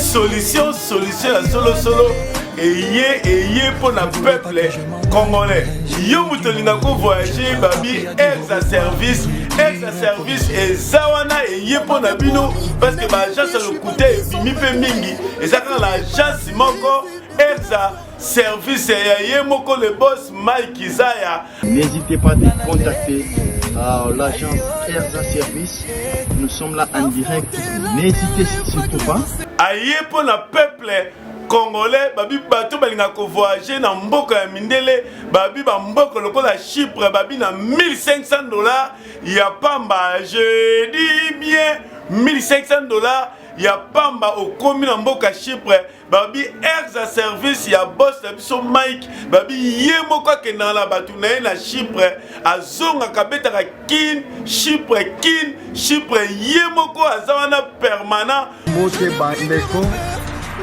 solution à solo et pour le peuple congolais. Yo mutolinga ko voyager babi exa service et zawana et pour na bino parce que ba agence le coûter bimi pe mingi et ça quand l'agence moko exa service et moko le boss Mike Isaya. N'hésitez pas à contacter l'agence Erza Service. Nous sommes là en direct. N'hésitez surtout pas. Aïe pour le peuple congolais, babi bato balinga ko voyager na mboka ya mindele, babi ba mboka lokola Chypre, babi na $1500, ya pamba, je dis bien $1500, ya pamba au komi na mboka Chypre, babi Erza Service ya boss na biso Mike, babi ye moko ke na la batu na na Chypre, azonga kabeta ka kin Chypre ye moko azawana permanent. Mote bandeko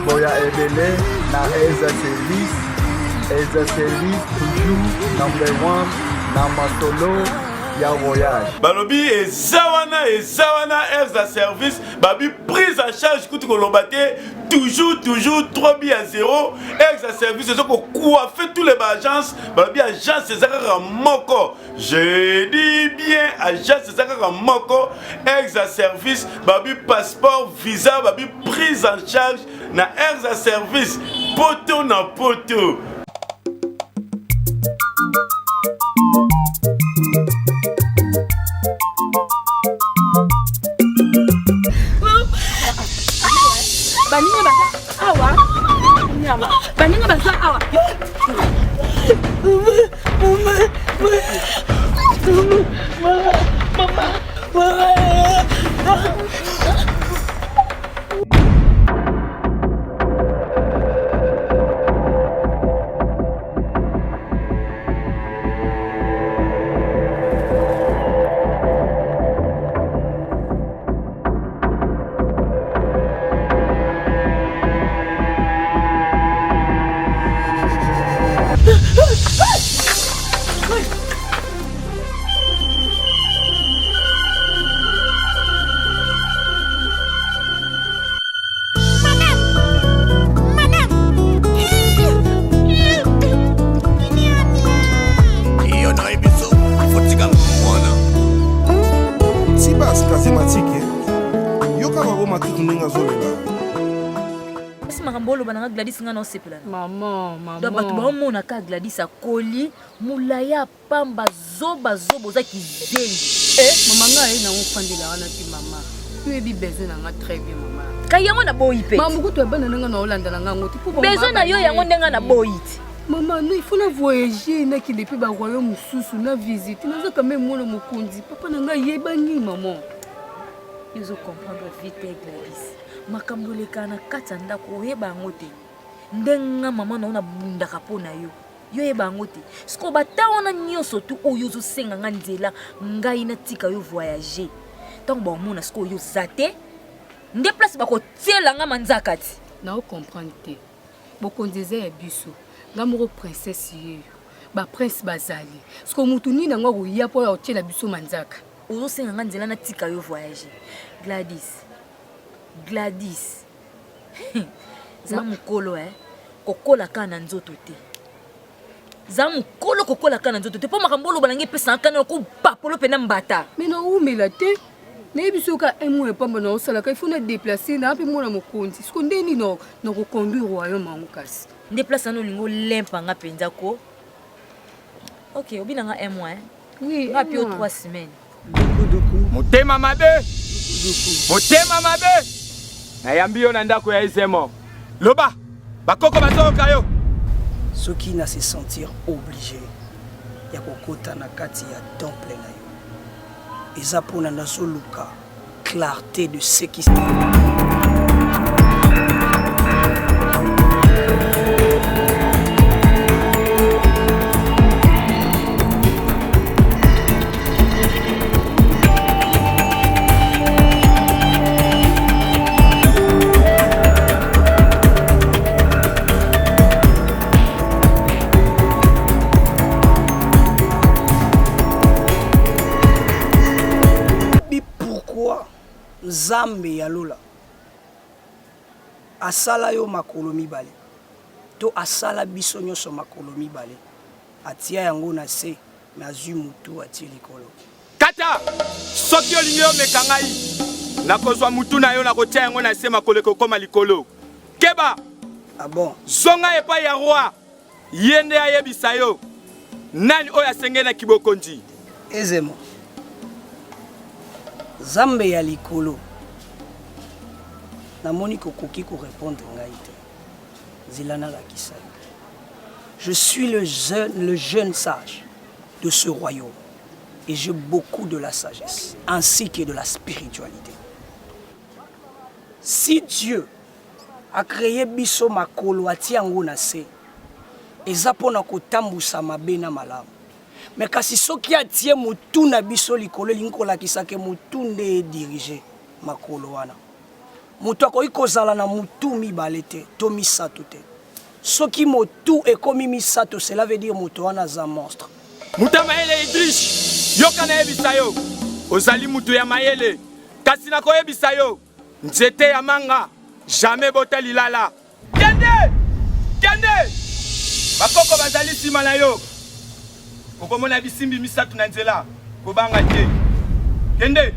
Boya Ebele na Erza Service toujours number 1 na masolo ya voyage. Balobi ezawana Erza Service babi prise en charge kuti kolobate toujours 3-0 Erza Service eso ko coiffer tous les agences babi agence ezaka moko. Je dis bien agence ezaka moko Erza Service babi passeport visa babi prise en charge na Erza Service poto na poto. Baninga basa awa. Gladys ngana osepela maman donc bato baomona ka Gladys akoli mulaya pamba zoba za kizengi maman ngai na ofandela wana ti maman tu ebi besoin na nga très bien maman kayango na boyi pe maman kutu ebana nga na olanda na ngango ti pour besoin na yo yango ndenga na boyi ti maman il faut na voyager na ki depuis ba royaume mususu na visite naza quand même mona mokonzi papa na ngai yebani maman ils ont comprendre vite Gladys makambo lekana kata ndako oyeba yango te ndenga mama na ona bundaka pona yo yeba yango te siko batawana nyonso tu oyo ozosenga nga nzela ngai natika yo voyager ntango baomona siko oyo zate nde place bakotiela nga manzaka ti na ocomprendre te bokonzi eza ya biso nga moko princesse yeyo baprince bazali siko mutu nini yango akoya mpo ya kotiela biso manzaka ozosenga nga nzela natika yo voyager Gladys za mukolo kokola kana nzoto te za mukolo kokola kana nzoto te po makambolo balangi pesa kana ko papolo pena mbata mais na umela te na biso ka emo pamba na osala ka il faut na déplacer na pe mona mokonzi siko ndeni no ko conduire royaume en kasi déplacer no lingo lempa nga penza ko OK obina nga un mois oui nga pio 3 semaines motema mabe nayambi yo na ndako ya isemo loba bakoko bazoka yo soki na se sentir obligé ya kokota na kati ya temple na yo eza mpona nazoluka clarté de ce qui Nzambe ya lola asala yo makolo mibale to asala biso nyonso makolo mibale atia yango na se me azwi mutu atie likolo kata soki olingi omeka ngai nakozwa mutu na yo nakotia yango na se makolo ekokoma likolo keba ah bon zonga epai ya roi ye nde ayebisa yo nani oyo asengeli na kibokonzi ezemo Zambe ya likolo namoni kokoki ko répondre ngai te zilana la kisai. Je suis le jeune sage de ce royaume et j'ai beaucoup de la sagesse ainsi que de la spiritualité. Si Dieu a créé biso makolo atia yango na se eza pona kotambusa mabe na malamu. Mais kasi soki atie mutu na biso likolo linkola kisake mutu nde dirige makolo wana. Mutu akoki kozala na mutu mibale te to misato te. Soki motu ekomi misato cela veut dire mutu wana za monstre. Muta mayele Idrish yoka na yebisa yo ozali mutu ya mayele kasi na koyebisa yo nzete ya manga jamais bota lilala kende bakoko bazali sima na yo okomona bisimbi misatu na nzela kobanga te kende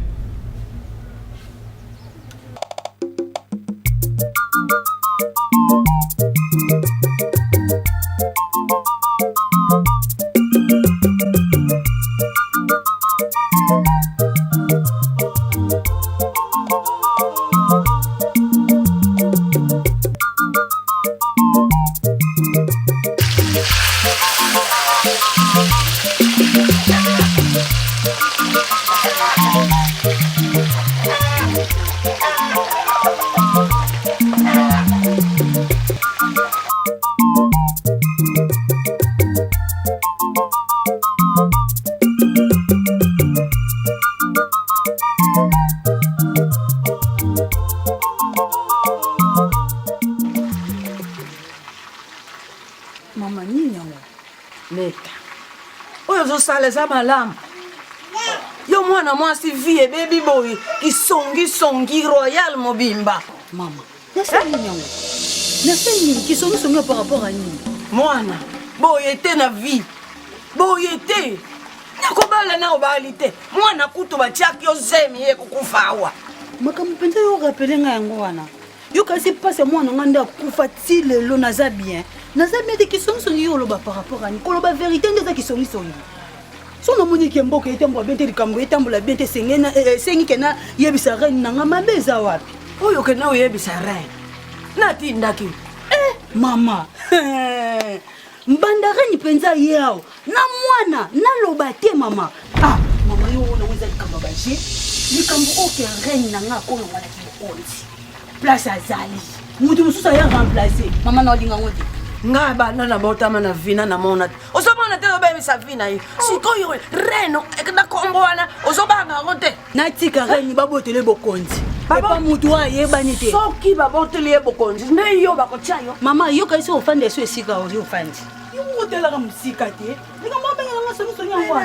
Mama nini yango? Leka. Oyo zosaleza malamu. Yo mwana mwasi vie baby boy kisongi royal mobimba. Mama, nasa nini yango? Nasa nini kisongi par rapport à nini? Mwana, boye te na vie. Boye te. Nakobala na obali te. Mwana kutu batiaki yo zemi ye kukufa awa. Makambo penza yo rappeler nga yango wana. Yo kasi passe mwana nganda kufa ti lelo naza bien. Naza bien de kisongi yo loba par rapport à ni. Koloba vérité ndeza kisongi. Sono moni ki mboka etambo bente likambo etambo la bente sengena sengi kena yebisa reine nanga mabeza wapi. Oyo kena yebisa reine. Nati ndaki. Mama. Mbanda reine penza yao. Na mwana na loba te mama. Ah, mama yo na weza likambo baje. Likambo oke reine nanga ko ngwana ki onti. Place azali. Mutu mususa ya remplacer. Mama na olinga ngoti. Nga bana na botama na vina na mona. Osomona te obebisa vina yi. Sikoyo reno ekna kombo wana osobanga ngote. Natika reine babotele bokonzi. Papa mutu ayebani te. Soki babotele bokonzi nde yo bakochayo. Mama yo kaisi ofande so esika oyo ofandi. Yo ngotela ka musika te. Likambo benga nga so nyangwa.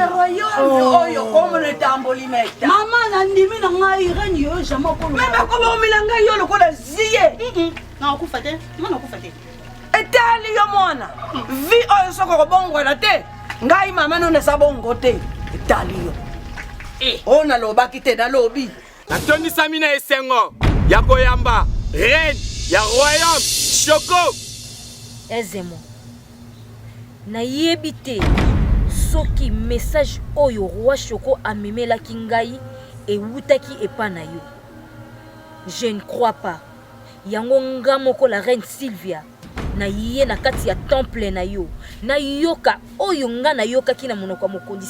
Oyo komo le tamboli meta. Mama na ndimi na ngai reine yo jamais ko. Meba ko bomilanga yo lokola ziye. Na okufa te. Mama okufa te. Etali yo mwana. Vi oyo soko kobongwela te. Ngai mama no nesa bongo te. Etali yo. Ona lobaki te na lobi. natondisa mina esengo ya koyamba reine ya royaume Choco. Ezemo nayebi te soki message oyo roi Choco amemelaki ngai ewutaki epa na yo. Je ne crois pas. Yango nga moko la reine Sylvia na ye na kati ya temple na yo na yoka oyo nga na yoka kina monoko mokondi.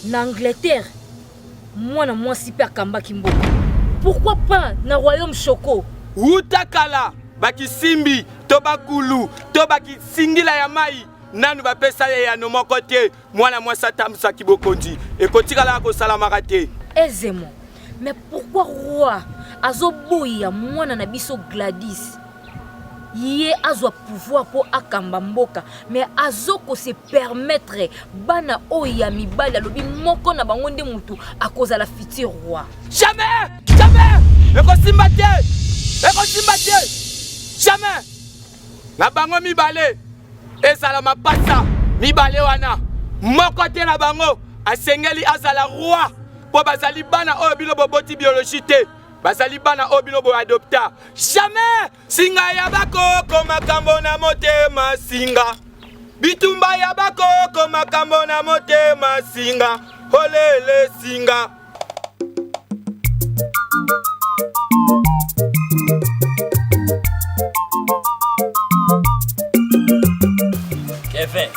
Na Angleterre, mwana mwasi pe akambaki mboka. Pourquoi pas na royaume Choco? Utakala bakisimbi to bakulu to bakisingila ya mai nanu bapesa ye ya no moko te mwana mwasi atambusa kibokonzi ekotikala kosalamaka te. Aisément. Mais pourquoi roi azoboya mwana na biso Gladys ye azwa pouvoir pour akamba mboka mais azoko se permettre bana oya mibali alobi moko na bango nde mutu akoza la futur roi. Jamais ekosimba te jamais na bango mibale ezala mapasa mibale wana moko te na bango asengeli azala roi po bazali bana oyo bino boboti biologie te bazali bana oyo bino bo adopta. Jamais singa ya bakoko makambo na motema singa bitumba ya bakoko makambo na motema singa olele singa. Kevin.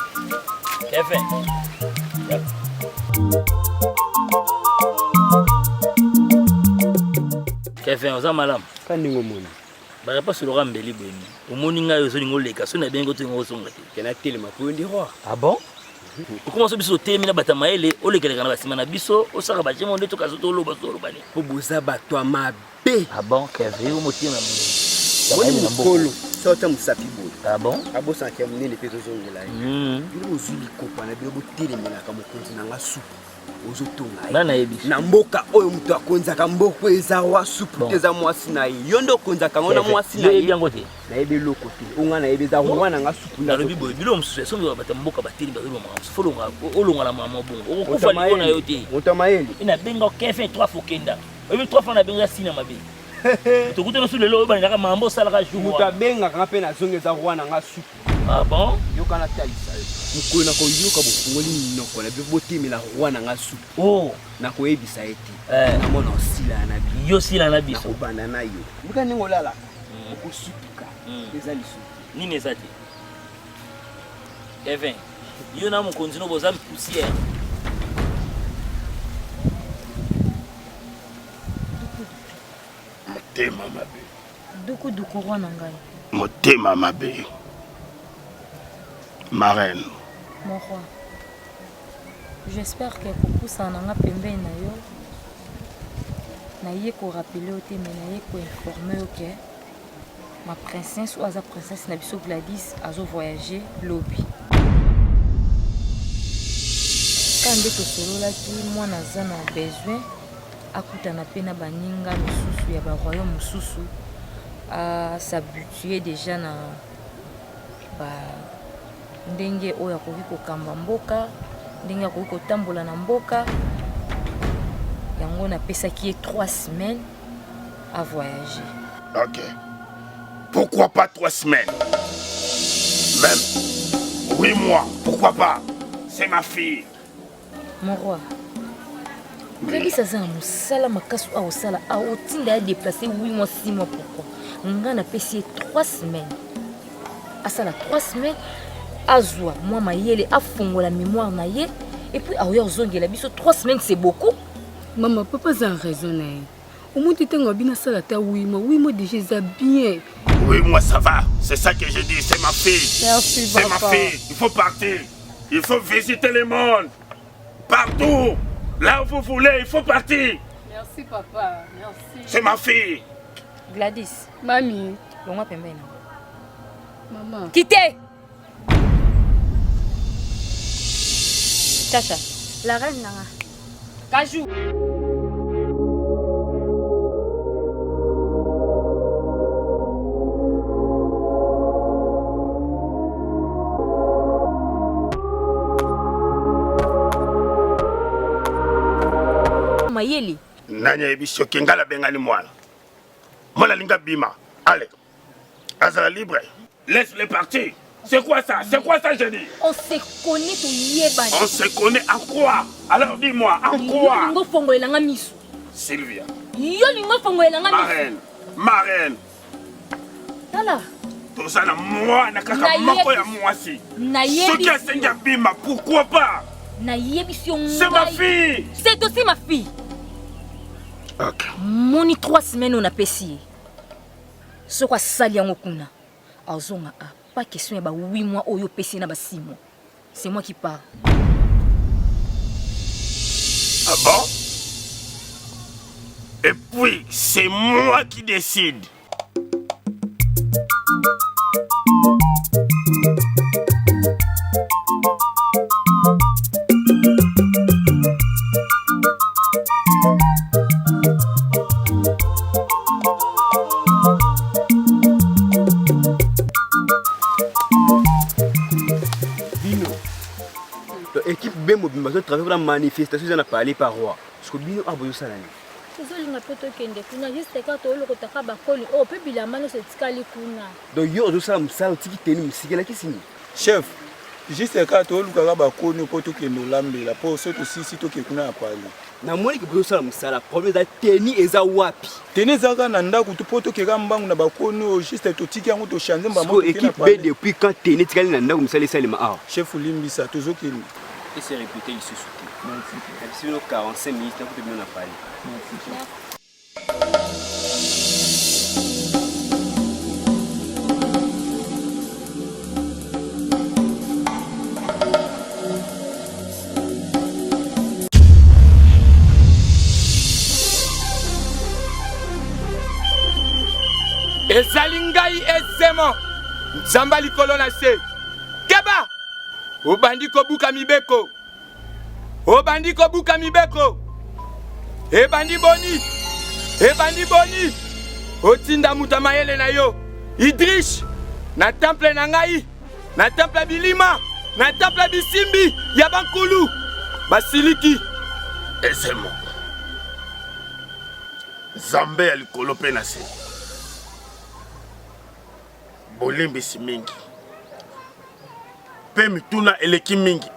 Kevin, oza malamu. Kandingo moni. Ba pas sur le rambeli boni. O moni nga yo zo ningo leka so na bengo to ngo songa te. Kena telema po ndi roi. Ah bon? O commence biso temi na bata maele o lekeleka na basima na biso o saka ba jemo ndeto kazo to loba so lobani. Po boza bato mabe. Ah bon, Kevin, o motima mo. Boni mukolo. Sota musapi boy. Ah bon? Abo sankia munene pezo zongela. Bilo zuli kopa na bilo botelemela ka mokonzi na nga supu. Ozotonga. Nana yebi. Na mboka oyo mutu akonza ka mboko eza wa supu teza mwasi na ye. Yondo konza ka ngona mwasi na ye. Yebi yango te. Na yebi loko te. Onga na yebi za rwana nga supu na lobi boy. Bilo musu so ngo bata mboka bateli bazolo mama. Folonga olonga la mama bongo. Okufa ni kona yo te. Motamayeli. Ina benga Kevin 3 fois kenda. Obi 3 fois na benga sina mabe. Tu goûtes sur le lot, il y a un mambo salga jour. Tu as bien rappelé la zone des arrois dans la soupe. Ah bon? Yo kana talisa. Mukolo na ko yo ka bofungoli noko na biboti mi la roi na nga soupe. Oh, na ko ebisa eti. Na mona osila na bi. Yo sila na bi. Ko bana na yo. Muka ningo lala. Ko supuka. Eza lisu. Nini ezati? Kevin, yo na mukonzi no boza poussière. Motema mabe. Duku roi na ngai. Motema mabe. Ma reine. Mon roi. J'espère que kopusa nanga pembeni na yo. Na ye ko rappeler ote mais na ye ko informer OK. Ma princesse ou aza princesse na biso Gladys azo voyager lobby. Kande to solola ki mwana za na besoin akutana pe na baninga mususu ya ba royaume mususu a s'habituer déjà na ba ndenge oyo akoki kokamba mboka ndenge akoki kotambola na mboka yango napesaki ye 3 semaines à voyager. Ok. Pourquoi pas 3 semaines? Même 8 mois, pourquoi pas? C'est ma fille. Mon roi, Gladys aza na mosala makasi a osala a otinda ya déplacer 8 mois 6 mois pourquoi? Nga napesi ye 3 semaines. Asala 3 semaines azwa moi mayele afongola mémoire na ye et puis aoya ozongela biso 3 semaines c'est beaucoup. Maman, papa a raison. Au moins, tu as bien ça, oui, moi déjà bien. Oui, moi ça va. C'est ça que je dis. C'est ma fille. Merci, c'est ma fille. Il faut partir. Il faut visiter le monde. Partout. Là où vous voulez, il faut partir. Merci, papa. Merci. C'est ma fille. Gladys. Mamie. Longa pembeni. Maman. Quittez. Chacha. La reine nanga. Kajou. Mayeli. Nanya ebisho kengala bengani mwana. Mwana linga bima. Allez. Azala libre. Laisse-le partir. C'est quoi ça? C'est quoi ça, je dis? On se connaît tout yeba. On se connaît en quoi? Alors dis-moi, en quoi? Lingo fongo elanga misu. Sylvia. Yo lingo fongo elanga misu. Marraine. Marraine. Tala. Tout ça na moi na kaka moko ya mwasi. Na yebi. Ce qui a senga bima, pourquoi pas? Na yebi si on. C'est ma fille. C'est aussi ma fille. Ok. Moni 3 semaines on a payé. Ce quoi sali yango kuna. Azonga a. Pas question de 8 mois ou 6 mois. C'est moi qui parle. Ah bon? Et puis, c'est moi qui décide. Équipe bien mobile, je travaille pour la manifestation, on a parlé par roi. Parce que Bino a besoin de ça. Donc, il y a ça, chef, juste quand tu as le pour tout qui nous l'ambela, pour ce que si tu as parlé. Na moni que besoin de ça, la problème est tenir et ça wapi. Tenez ça quand nanda kutu poto ke gamba na bakono juste to tiki yango to changer ba mo équipe B depuis quand tenir tikali nanda comme ça les salima ah. Chef Limbisa toujours qui et c'est répété ici surtout. Merci. Si nous 45 minutes pour te bien parler. ezali ngai ezemo nzamba likolo na se keba obandi kobuka mibeko ebandi boni otinda muta mayele na yo Idrish na temple na ngai na temple bilima na temple bisimbi ya bankulu basiliki ezemo nzambe ya likolo mpe na se bolimbisi mingi mpe mituna eleki mingi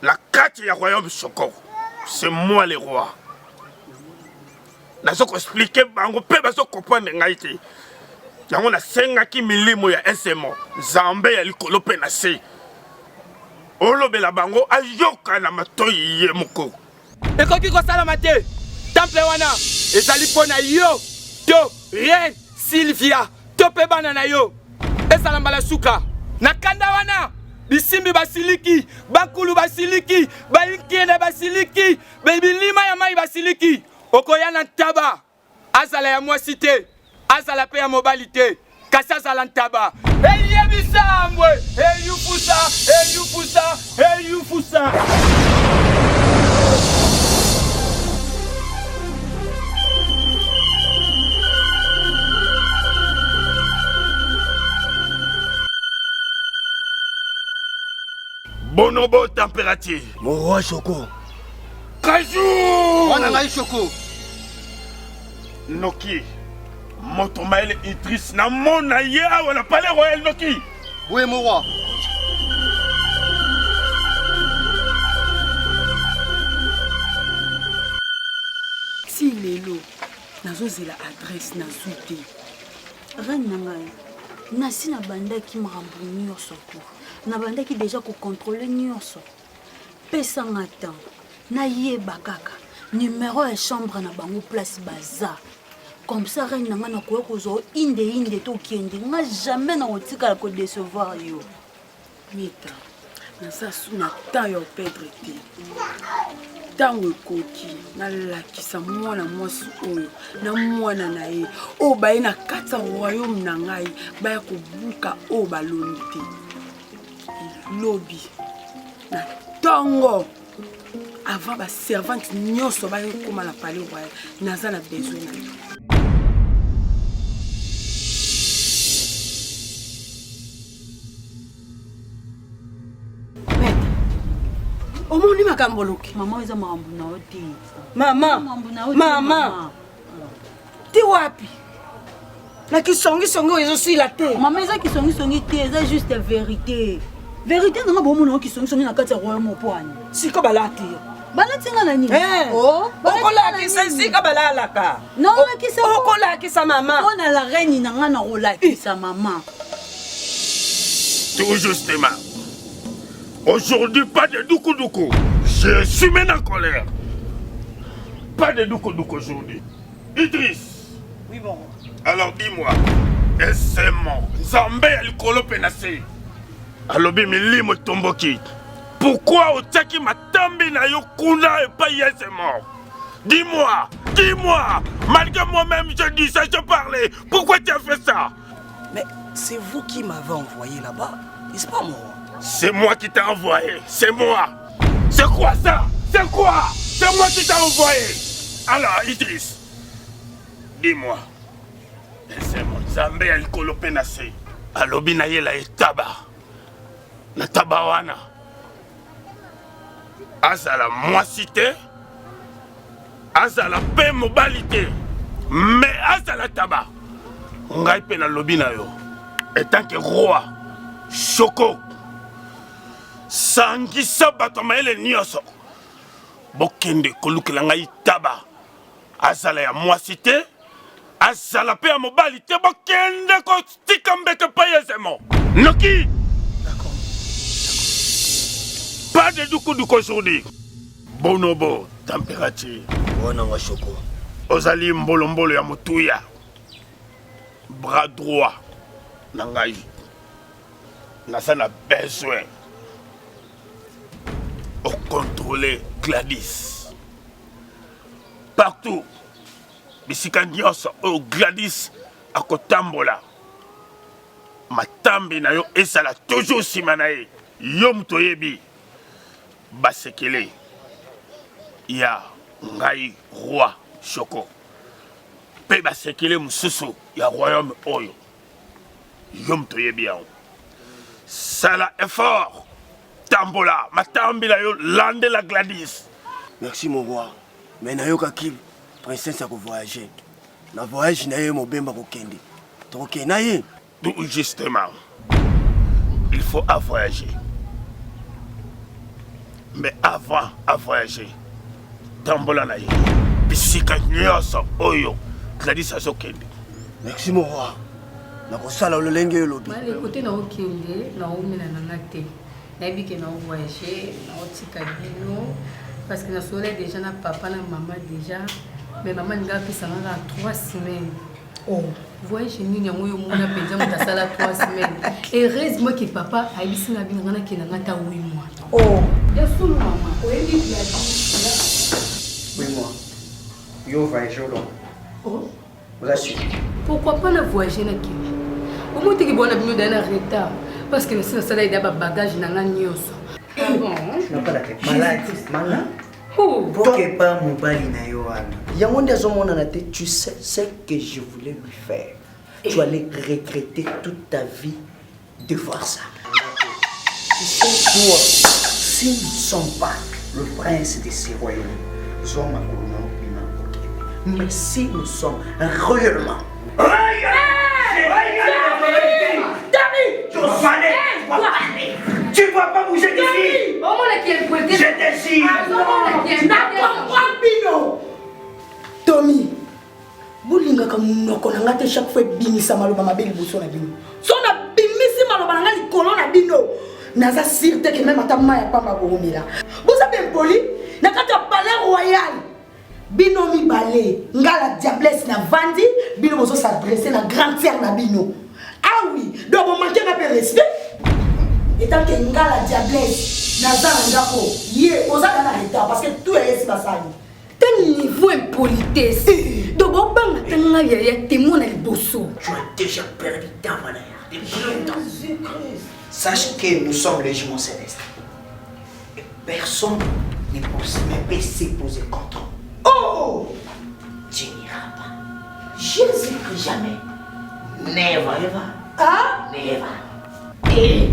la kati ya royaume Sokoro c'est moi le roi nazo ko expliquer bango mpe bazo comprendre ngai te yango nasengaki milimo ya esemo nzambe ya likolo mpe na se olobela bango ayoka na matoyi ye moko ekoki kosalama te temple wana ezali mpo na yo to reine Sylvia tope bana na yo ezala mbala suka na kanda wana bisimbi basiliki bankulu basiliki bainkiene basiliki bebilima ya mai basiliki okoya na ntaba azala ya mwasi te azala pe ya mobali te kasi azala ntaba eyebisambwe eyufusa Bonobo température. Mon roi Choco. Kajou. On a eu Choco. Noki. Motomael Idriss na mona ya on a pas les royal Noki. Oui mon roi. Si lelo nazozela adresse na zute. Reine nangai. Nasi na bandaki makambo nyonso ko. Na bandaki déjà ko contrôler nyonso. Pesa ngata. Na yeba kaka. Numéro ya chambre na bango place baza. Comme ça reine nanga na ko kozo inde to kende. Nga jamais na otika ko décevoir yo. Mita. Na sa suna ta yo perdre te. Tango koki na lakisa mwana mwasi oyo na mwana na ye o baye na kata royaume na ngai baya kobuka o baloni te lobi na tongo avant ba servante nyonso baye koma na palais royal naza na besoin na yo omoni makambo loki mama eza makambo na oti mama ti wapi na kisongisongi oyo ezosila te mama eza kisongisongi te eza juste vérité nanga bomona o kisongisongi na kati ya royaume opwani siko balati yo balatinga na nini okolakisa esika balalaka okolakisa mama mpona la reine na nga na kolakisa mama tout justement. Aujourd'hui, pas de doukou-doukou. Je suis maintenant en colère. Pas de doukou-doukou aujourd'hui. Idriss. Oui, bon. Alors dis-moi, est-ce mon Zambé alikolo penase? Alobi milimo tomboki. Pourquoi otaki matambi na yo kuna et pas yes est mort? Dis-moi, dis-moi. Malgré moi-même, je dis ça, je parlais. Pourquoi tu as fait ça? Mais c'est vous qui m'avez envoyé là-bas, n'est-ce pas moi? C'est moi qui t'ai envoyé, c'est moi. C'est quoi ça? C'est quoi? C'est moi qui t'ai envoyé. Alors, Idriss, dis-moi. C'est mon Zambé alikolo penase. Alobi na yela etaba. Na tabawana. Azala moisité. Azala pe mobilité. Mais azala taba. Ngai pe na lobi na yo. Etant que roi, Choco. Sangisa bato maele nyoso. Bokende kolukela ngai taba. Azala ya moisité. Azala pe ya mobilité. Bokende ko tika mbeke payezemo. Noki. D'accord. Pas de duku aujourd'hui. Bonobo, température. Bonanga Choco. Ozali mbolo ya motuya. Bras droit. Nangai. Nasa na besoin. Au contrôler Gladys. Partout. Bisika nyonso o Gladys akotambola. Matambi na yo esala toujours sima na ye. Yo mtoyebi. Basekele. Ya ngai roi Choco. Pe basekele mususu ya royaume oyo. Yo mtoyebi ya. Sala effort. Tambola, matambi la yo lande la Gladys. Merci mon roi. Mais nayoka ki princesse a voyager. Na voyage na ye mobemba ko kende. Donc na ye. Tout justement. Il faut voyager. Mais avant à voyager, tambola na ye. Bisika nyoso oyo Gladys azokende. Merci mon roi. Na ko sala lolenge lobi. Moi les côtés na okende na omena na te. Nabi que na voyager, na otika bino parce que na soleil déjà na papa na maman déjà. Mais maman nga pesa na 3 semaines. Oh, voyage ni nyango yo mona penza mota sala 3 semaines. Et heureusement que papa a bisi na bino na kena ngata 8 mois. Oh, bien sûr maman. Oyebi la vie. 8 mois. Yo voyage long. Oh. Vous assure. Pourquoi pas na voyager na kini? Au moins que bon na bino dans retard parce que c'est ça là ba bagage na nga nyoso. Bon, tu n'as pas la tête malade. Malade. Pour que pas mon bali na yoana. Yamonde azomona na tête, tu sais ce que je voulais lui faire. Tu allais regretter toute ta vie de voir ça. Tu sais toi, si nous ne sommes pas le prince de ces royaumes, nous sommes un colonel. Mais si nous sommes réellement tu ne vas pas bouger d'ici. Je décide. Tommy, Boulinga comme nous connaissons chaque fois bimisa maloba mabeli boso na bino. So na bimisi maloba na ngali kolon na bino. Naza sirte que même atama ya pamba boromela. Bosa ben poli, na kata palais royal. Bino mi balé, ngala diablesse na vandi, bino boso s'adresser na grande sœur na bino. Ah oui, donc on manque un peu respect. Et tant que ngala diablesse, naza ngako, ye, oza na retard parce que tout est basali. T'as niveau impolitesse. Donc on bang tanga ya témoin na liboso. Tu as déjà perdu ta valeur depuis longtemps. Sache que nous sommes les jumeaux célestes. Et personne ne peut s'opposer contre nous. Oh! Tu n'iras pas. Jésus que jamais. Never ever. Ah? Never. Et